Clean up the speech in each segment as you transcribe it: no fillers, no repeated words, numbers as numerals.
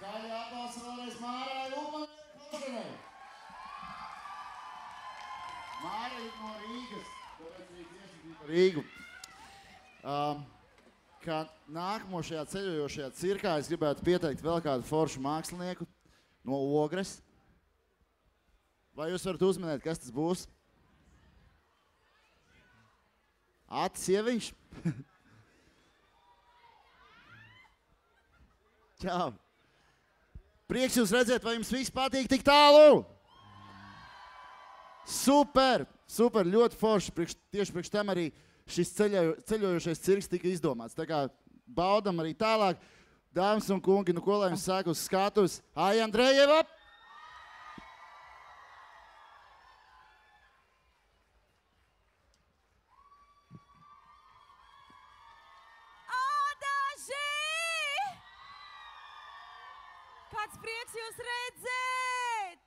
Skaļi aplausi vēlreiz Mārai Lūpaņai. Māra ir no Rīgas, tāpēc arī tieši bija par Rīgu. Kā nākamo šajā ceļojošajā cirkā es gribētu pieteikt vēl kādu foršu mākslinieku no Ogres. Vai jūs varat uzminēt, kas tas būs? Atis Ieviņš? Čau! Prieks jūs redzēt, vai jums viss patīk tik tālu? Super! Super, ļoti forši. Tieši priekš tam arī šis ceļojošais cirks tika izdomāts. Tā kā baudam arī tālāk. Dāmas un kungi, nu ko lai jums saka uz skatus? Aija Andrejeva! Kāds prieks jūs redzēt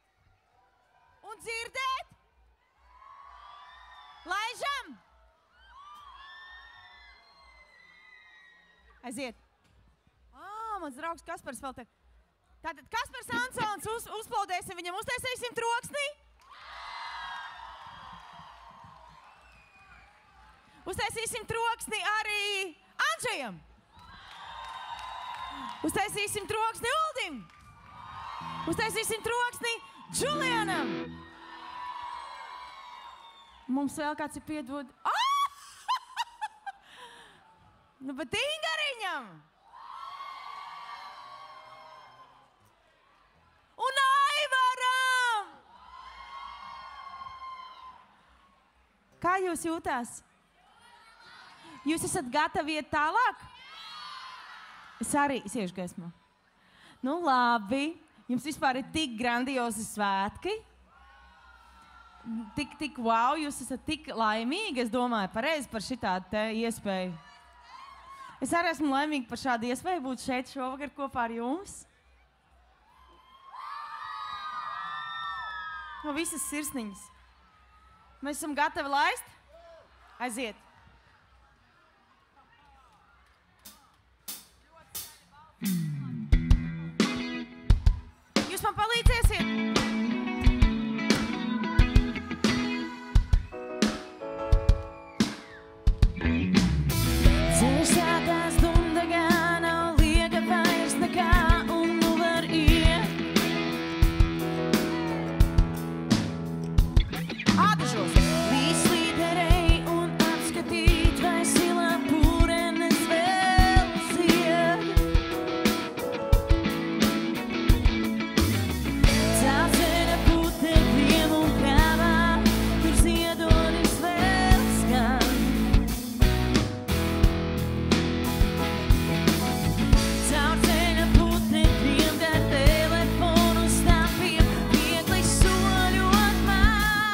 un dzirdēt? Laižam! Aiziet. Mans draugs Kaspars vēl te. Tātad Kaspars Ansons uzplaudēsim, viņam uztaisīsim troksni. Uztaisīsim troksni arī Andžejam. Uztaisīsim troksni Uldim. Uztaisīsim troksni Džulianam. Mums vēl kāds ir piedod. Nu, bet Ingariņam. Un Aivaram. Kā jūs jūtās? Jūs esat gatavi iet tālāk? Es arī siešu gaismā. Nu, labi. Jums vispār ir tik grandiozi svētki. Tik wow, jūs esat tik laimīgi, es domāju, pareizi par šitādu te iespēju. Es arī esmu laimīga par šādu iespēju būt šeit šovakar kopā ar jums. No visas sirsniņas. Mēs esam gatavi laist? Aiziet. Jūs man palīdzēsiet? Ceļš sākās Dundagā, nav lieka vairs nekā, un nu var iet. Ādažos! Viss līderei un apskatīt, vai silā pūrenes vēl zied. Cauceļa putekļiem un krāvā, tur ziedonis vēl skan. Cauceļa putekļiem dar telefonu stāviem, viegli soļot man.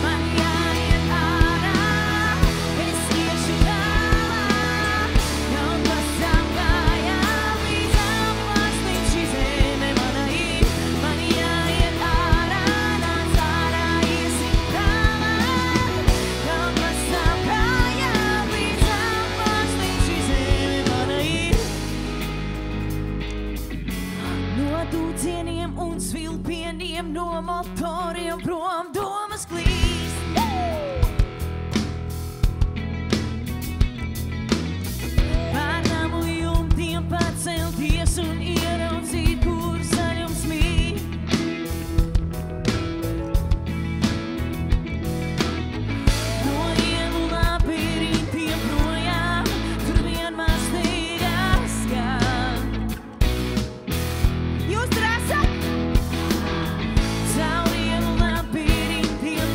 Man jāiet ārā, es iešu tālāk, kaut pasām kājām līdz apvārstīm šī zeme mana ir. Man jāiet ārā, nāc ārā, iesim tālāk, kaut pasām kājām līdz apvārstīm šī zeme mana ir. No dūdzieniem un svilpieniem, no motoriem prom domas klīst. Pār namu jumtiem pacelties un ieraudzīt, kur zaļums mīt. No ielu labirintiem projām, tur vienmēr steigās skan. Jūs tur esat? Caur ielu labirintiem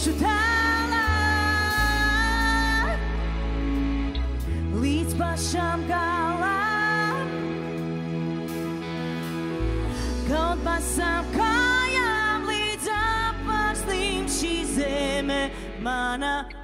iešu tālāk, līdz pašam galam, kaut pasām kājām līdz apvārslīm šī zeme mana.